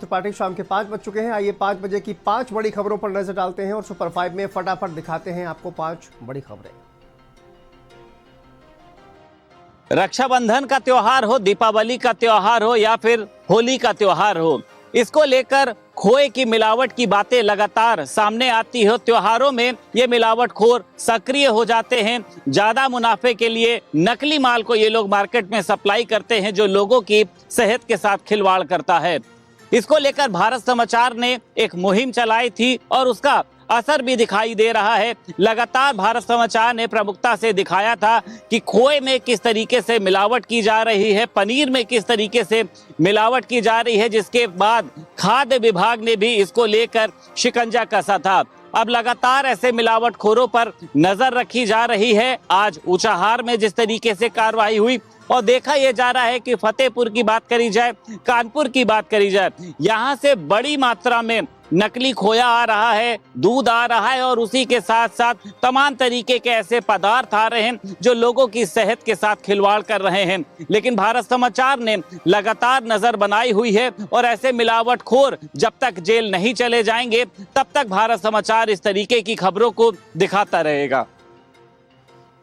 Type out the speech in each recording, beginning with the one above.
त्रिपाठी। शाम के 5 बज चुके हैं। आइए 5 बजे की 5 बड़ी खबरों पर नजर डालते हैं और सुपर 5 में फटाफट दिखाते हैं आपको 5 बड़ी खबरें। रक्षाबंधन का त्योहार हो, दीपावली का त्योहार हो या फिर होली का त्योहार हो, इसको लेकर खोए की मिलावट की बातें लगातार सामने आती हो। त्योहारों में ये मिलावटखोर सक्रिय हो जाते हैं। ज्यादा मुनाफे के लिए नकली माल को ये लोग मार्केट में सप्लाई करते हैं, जो लोगों की सेहत के साथ खिलवाड़ करता है। इसको लेकर भारत समाचार ने एक मुहिम चलाई थी और उसका असर भी दिखाई दे रहा है। लगातार भारत समाचार ने प्रमुखता से दिखाया था कि खोए में किस तरीके से मिलावट की जा रही है, पनीर में किस तरीके से मिलावट की जा रही है, जिसके बाद खाद्य विभाग ने भी इसको लेकर शिकंजा कसा था। अब लगातार ऐसे मिलावटखोरों पर नजर रखी जा रही है। आज ऊंचाहार में जिस तरीके से कार्रवाई हुई और देखा यह जा रहा है कि फतेहपुर की बात करी जाए, कानपुर की बात करी जाए, यहां से बड़ी मात्रा में नकली खोया आ रहा है, दूध आ रहा है और उसी के साथ साथ तमाम तरीके के ऐसे पदार्थ आ रहे हैं जो लोगों की सेहत के साथ खिलवाड़ कर रहे हैं। लेकिन भारत समाचार ने लगातार नजर बनाई हुई है और ऐसे मिलावटखोर जब तक जेल नहीं चले जाएंगे तब तक भारत समाचार इस तरीके की खबरों को दिखाता रहेगा।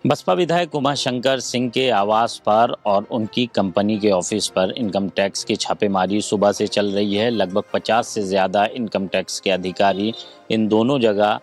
बसपा विधायक उमाशंकर सिंह के आवास पर और उनकी कंपनी के ऑफिस पर इनकम टैक्स की छापेमारी सुबह से चल रही है। लगभग 50 से ज़्यादा इनकम टैक्स के अधिकारी इन दोनों जगह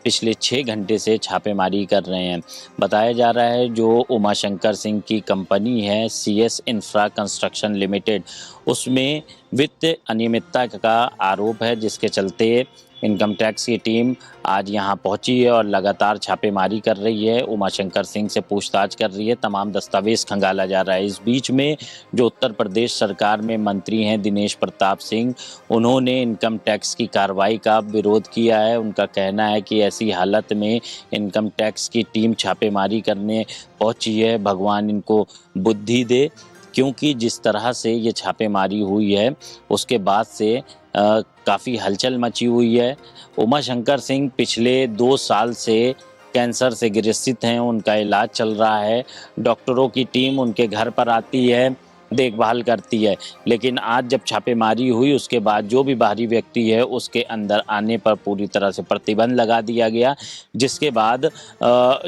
पिछले 6 घंटे से छापेमारी कर रहे हैं। बताया जा रहा है जो उमाशंकर सिंह की कंपनी है CS इंफ्रा कंस्ट्रक्शन लिमिटेड, उसमें वित्त अनियमितता का आरोप है, जिसके चलते इनकम टैक्स की टीम आज यहां पहुंची है और लगातार छापेमारी कर रही है। उमाशंकर सिंह से पूछताछ कर रही है, तमाम दस्तावेज खंगाला जा रहा है। इस बीच में जो उत्तर प्रदेश सरकार में मंत्री हैं दिनेश प्रताप सिंह, उन्होंने इनकम टैक्स की कार्रवाई का विरोध किया है। उनका कहना है कि ऐसी हालत में इनकम टैक्स की टीम छापेमारी करने पहुंची है, भगवान इनको बुद्धि दे, क्योंकि जिस तरह से ये छापेमारी हुई है उसके बाद से काफ़ी हलचल मची हुई है। उमाशंकर सिंह पिछले 2 साल से कैंसर से ग्रसित हैं, उनका इलाज चल रहा है। डॉक्टरों की टीम उनके घर पर आती है, देखभाल करती है, लेकिन आज जब छापेमारी हुई उसके बाद जो भी बाहरी व्यक्ति है उसके अंदर आने पर पूरी तरह से प्रतिबंध लगा दिया गया। जिसके बाद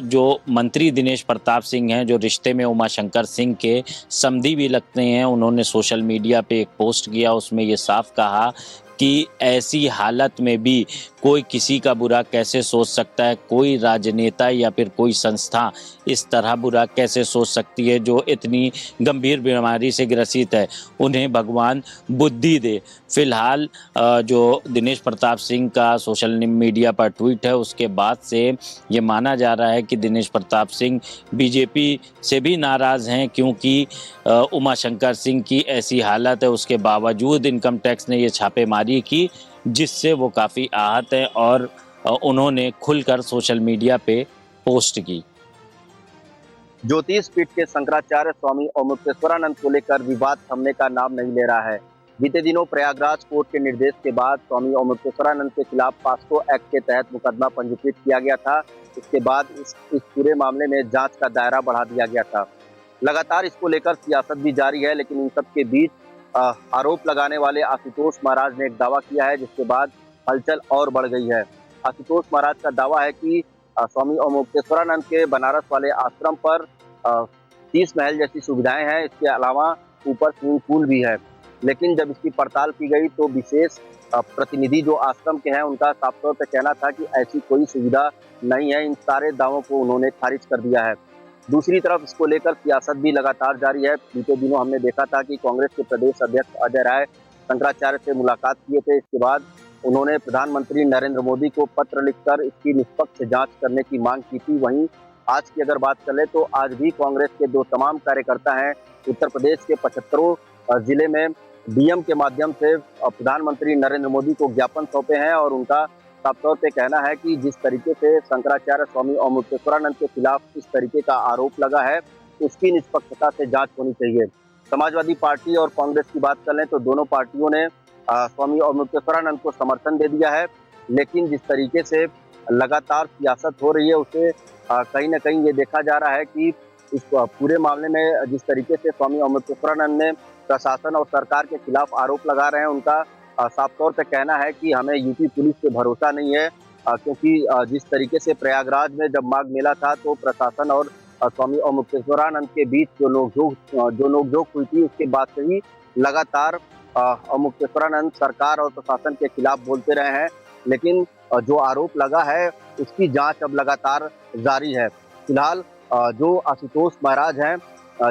जो मंत्री दिनेश प्रताप सिंह हैं, जो रिश्ते में उमाशंकर सिंह के समधी भी लगते हैं, उन्होंने सोशल मीडिया पे एक पोस्ट किया, उसमें ये साफ कहा कि ऐसी हालत में भी कोई किसी का बुरा कैसे सोच सकता है, कोई राजनेता या फिर कोई संस्था इस तरह बुरा कैसे सोच सकती है जो इतनी गंभीर बीमारी से ग्रसित है, उन्हें भगवान बुद्धि दे। फिलहाल जो दिनेश प्रताप सिंह का सोशल मीडिया पर ट्वीट है, उसके बाद से ये माना जा रहा है कि दिनेश प्रताप सिंह बीजेपी से भी नाराज़ हैं, क्योंकि उमाशंकर सिंह की ऐसी हालत है, उसके बावजूद इनकम टैक्स ने ये छापेमारी की, जिससे वो काफ़ी आहत हैं और उन्होंने खुलकर सोशल मीडिया पे पोस्ट की। ज्योतिष पीठ के शंकराचार्य स्वामी अमृतेश्वरानंद को लेकर विवाद थमने का नाम नहीं ले रहा है। बीते दिनों प्रयागराज कोर्ट के निर्देश के बाद स्वामी अमृतेश्वरानंद के खिलाफ पास्को एक्ट के तहत मुकदमा पंजीकृत किया गया था। इसके बाद इस पूरे मामले में जांच का दायरा बढ़ा दिया गया था। लगातार इसको लेकर सियासत भी जारी है, लेकिन इन सब के बीच आरोप लगाने वाले आशुतोष महाराज ने एक दावा किया है, जिसके बाद हलचल और बढ़ गई है। आशुतोष महाराज का दावा है कि स्वामी अमृतेश्वरानंद के बनारस वाले आश्रम पर 30 महल जैसी सुविधाएं हैं, इसके अलावा ऊपर स्विमिंग पूल भी है। लेकिन जब इसकी पड़ताल की गई तो विशेष प्रतिनिधि जो आश्रम के हैं उनका साफ तौर पर कहना था कि ऐसी कोई सुविधा नहीं है। इन सारे दावों को उन्होंने खारिज कर दिया है। दूसरी तरफ इसको लेकर सियासत भी लगातार जारी है। बीते दिनों हमने देखा था कि कांग्रेस के प्रदेश अध्यक्ष अजय राय शंकराचार्य से मुलाकात किए थे। इसके बाद उन्होंने प्रधानमंत्री नरेंद्र मोदी को पत्र लिखकर इसकी निष्पक्ष जांच करने की मांग की थी। वहीं आज की अगर बात चले तो आज भी कांग्रेस के जो तमाम कार्यकर्ता हैं उत्तर प्रदेश के 75 जिले में डीएम के माध्यम से प्रधानमंत्री नरेंद्र मोदी को ज्ञापन सौंपे हैं और उनका साफ तौर पे कहना है कि जिस तरीके से शंकराचार्य स्वामी अमृतेश्वरानंद के खिलाफ इस तरीके का आरोप लगा है, उसकी निष्पक्षता से जांच होनी चाहिए। समाजवादी पार्टी और कांग्रेस की बात कर लें तो दोनों पार्टियों ने स्वामी अमृतेश्वरानंद को समर्थन दे दिया है, लेकिन जिस तरीके से लगातार सियासत हो रही है उसे कहीं ना कहीं ये देखा जा रहा है कि इस पूरे मामले में जिस तरीके से स्वामी अमृतेश्वरानंद ने प्रशासन और सरकार के खिलाफ आरोप लगा रहे हैं, उनका साफ तौर पे कहना है कि हमें यूपी पुलिस पे भरोसा नहीं है, क्योंकि जिस तरीके से प्रयागराज में जब माघ मेला था तो प्रशासन और स्वामी अवमुक्तेश्वरानंद के बीच जो नोकझोंक हुई थी, उसके बाद से ही लगातार अवमुक्तेश्वरानंद सरकार और प्रशासन के खिलाफ बोलते रहे हैं। लेकिन जो आरोप लगा है उसकी जांच अब लगातार जारी है। फिलहाल जो आशुतोष महाराज हैं,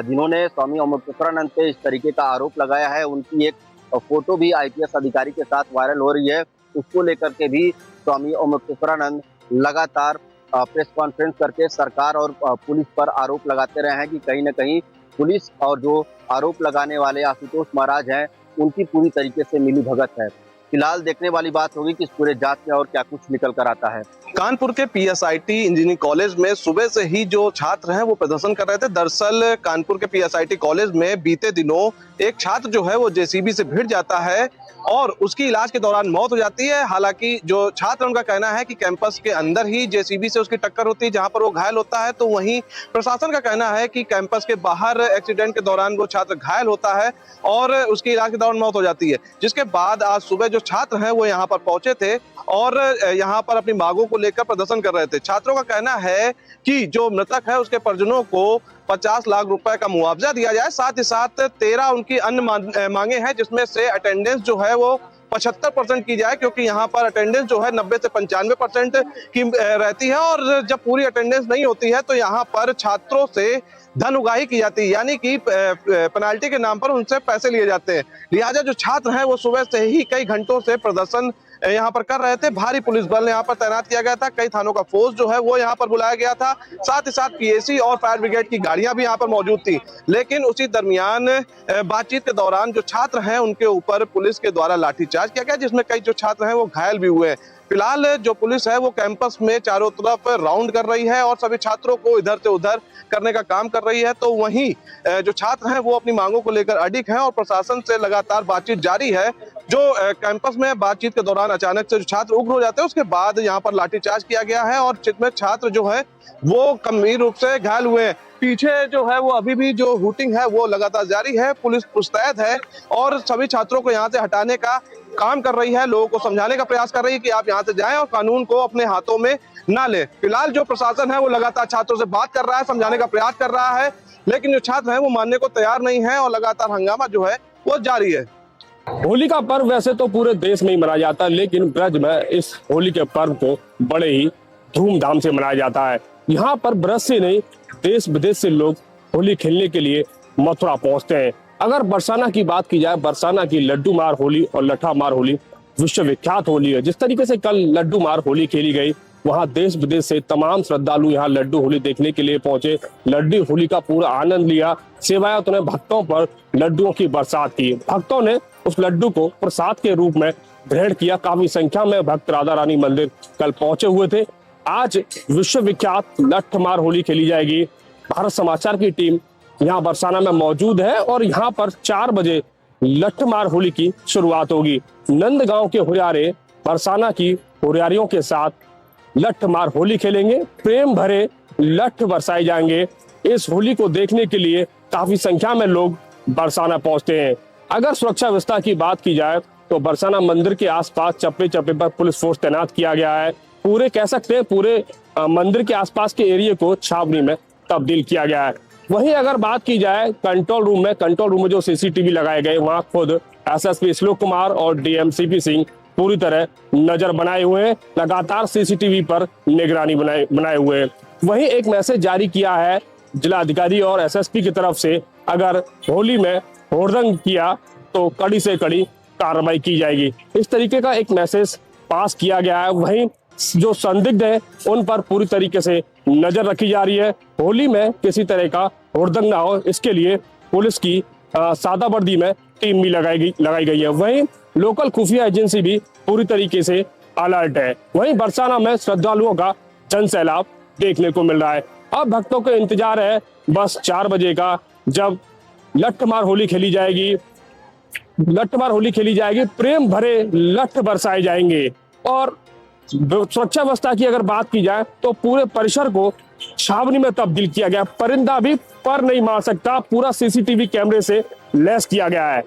जिन्होंने स्वामी अवमुक्तेश्वरानंद पे इस तरीके का आरोप लगाया है, उनकी एक फोटो भी आईपीएस अधिकारी के साथ वायरल हो रही है। उसको लेकर के भी स्वामी अवमुक्तेश्वरानंद लगातार प्रेस कॉन्फ्रेंस करके सरकार और पुलिस पर आरोप लगाते रहे हैं कि कहीं ना कहीं पुलिस और जो आरोप लगाने वाले आशुतोष महाराज हैं, उनकी पूरी तरीके से मिलीभगत है। फिलहाल देखने वाली बात होगी कि इस पूरे जांच में और क्या कुछ निकल कर आता है। कानपुर के पीएसआईटी इंजीनियरिंग कॉलेज में सुबह से ही जो छात्र हैं वो प्रदर्शन कर रहे थे। दरअसल कानपुर के पीएसआईटी कॉलेज में बीते दिनों एक छात्र जो है वो जेसीबी से भिड़ जाता है और उसकी इलाज के दौरान मौत हो जाती है। हालांकि जो छात्र, उनका कहना है कि कैंपस के अंदर ही जेसीबी से उसकी टक्कर होती है जहां पर वो घायल होता है, तो वहीं प्रशासन का कहना है कि कैंपस के बाहर एक्सीडेंट के दौरान वो छात्र घायल होता है और उसकी इलाज के दौरान मौत हो जाती है। जिसके बाद आज सुबह जो छात्र हैं वो यहाँ पर पहुंचे थे और यहाँ पर अपनी मांगों को लेकर प्रदर्शन कर रहे थे। छात्रों का कहना है कि जो मृतक है उसके परिजनों को 50 लाख रुपए का मुआवजा दिया जाए, साथ ही साथ 13 उनकी अन्य मांगे हैं, जिसमें से अटेंडेंस जो है वो 75% की जाए, क्योंकि यहाँ पर अटेंडेंस जो है 90 से 95% की रहती है और जब पूरी अटेंडेंस नहीं होती है तो यहाँ पर छात्रों से धन उगाही की जाती है, यानी कि पेनाल्टी के नाम पर उनसे पैसे लिए जाते हैं। लिहाजा जो छात्र हैं वो सुबह से ही कई घंटों से प्रदर्शन यहाँ पर कर रहे थे। भारी पुलिस बल यहाँ पर तैनात किया गया था, कई थानों का फोर्स जो है वो यहाँ पर बुलाया गया था, साथ ही साथ पीएसी और फायर ब्रिगेड की गाड़ियां भी यहाँ पर मौजूद थी। लेकिन उसी दरमियान बातचीत के दौरान जो छात्र हैं उनके ऊपर पुलिस के द्वारा लाठीचार्ज किया गया, जिसमें कई जो छात्र हैं वो घायल भी हुए हैं। फिलहाल जो पुलिस है वो कैंपस में चारों तरफ राउंड कर रही है और सभी छात्रों को इधर से उधर करने का काम कर रही है। तो वहीं जो छात्र हैं वो अपनी मांगों को लेकर अडिग हैं और प्रशासन से लगातार बातचीत जारी है। जो कैंपस में बातचीत के दौरान अचानक से जो छात्र उग्र हो जाते हैं, उसके बाद यहाँ पर लाठीचार्ज किया गया है और जिसमें छात्र जो है वो गंभीर रूप से घायल हुए हैं। पीछे जो है वो अभी भी जो हुटिंग है वो लगातार जारी है, पुलिस मुस्तैद है और सभी छात्रों को यहाँ से हटाने का काम कर रही है, लोगों को समझाने का प्रयास कर रही है कि आप यहाँ से जाएं और कानून को अपने हाथों में ना ले। फिलहाल जो प्रशासन है वो लगातार छात्रों से बात कर रहा है, समझाने का प्रयास कर रहा है, लेकिन जो छात्र हैं वो मानने को तैयार नहीं है और लगातार हंगामा जो है वो जारी है। होली का पर्व वैसे तो पूरे देश में ही मनाया जाता है, लेकिन ब्रज में इस होली के पर्व को बड़े ही धूमधाम से मनाया जाता है। यहाँ पर ब्रज से नहीं, देश विदेश से लोग होली खेलने के लिए मथुरा पहुंचते हैं। अगर बरसाना की बात की जाए, बरसाना की लड्डू मार होली और लट्ठा मार होली विश्वविख्यात होली है। जिस तरीके से कल लड्डू मार होली खेली गई, वहां देश विदेश से तमाम श्रद्धालु यहाँ लड्डू होली देखने के लिए पहुंचे, लड्डू होली का पूरा आनंद लिया। सेवायतों ने भक्तों पर लड्डुओं की बरसात की, भक्तों ने उस लड्डू को प्रसाद के रूप में ग्रहण किया। काफी संख्या में भक्त राधा रानी मंदिर कल पहुंचे हुए थे। आज विश्वविख्यात लट्ठ मार होली खेली जाएगी। भारत समाचार की टीम यहाँ बरसाना में मौजूद है और यहाँ पर 4 बजे लट्ठ मार होली की शुरुआत होगी। नंदगांव के हुरियारे बरसाना की हुरियारियों के साथ लट्ठ मार होली खेलेंगे, प्रेम भरे लट्ठ बरसाए जाएंगे। इस होली को देखने के लिए काफी संख्या में लोग बरसाना पहुंचते हैं। अगर सुरक्षा व्यवस्था की बात की जाए तो बरसाना मंदिर के आसपास चप्पे चप्पे पर पुलिस फोर्स तैनात किया गया है। पूरे कह सकते हैं पूरे मंदिर के आसपास के एरिया को छावनी में तब्दील किया गया है। वहीं अगर बात की जाए कंट्रोल रूम में जो सीसीटीवी लगाए गए, वहां खुद एसएसपी श्लोक कुमार और डीएम सीपी पूरी तरह नजर बनाए हुए हैं, लगातार सीसीटीवी पर निगरानी बनाए हुए हैं। वहीं एक मैसेज जारी किया है जिलाधिकारी और एसएसपी की तरफ से, अगर होली में हुड़दंग किया तो कड़ी से कड़ी कार्रवाई की जाएगी। इस तरीके का एक मैसेज पास किया गया है। वहीं जो संदिग्ध है उन पर पूरी तरीके से नजर रखी जा रही है। होली में किसी तरह का हुड़दंग ना हो, इसके लिए पुलिस की सादा वर्दी में टीम भी लगाई गई है। वहीं लोकल खुफिया एजेंसी भी पूरी तरीके से अलर्ट है। वहीं बरसाना में श्रद्धालुओं का जन सैलाब देखने को मिल रहा है। अब भक्तों को इंतजार है बस 4 बजे का, जब लट्ठ मार होली खेली जाएगी। प्रेम भरे लट्ठ बरसाए जाएंगे। और सुरक्षा व्यवस्था की अगर बात की जाए तो पूरे परिसर को छावनी में तब्दील किया गया। परिंदा भी पर नहीं मार सकता, पूरा सीसीटीवी कैमरे से लैस किया गया है।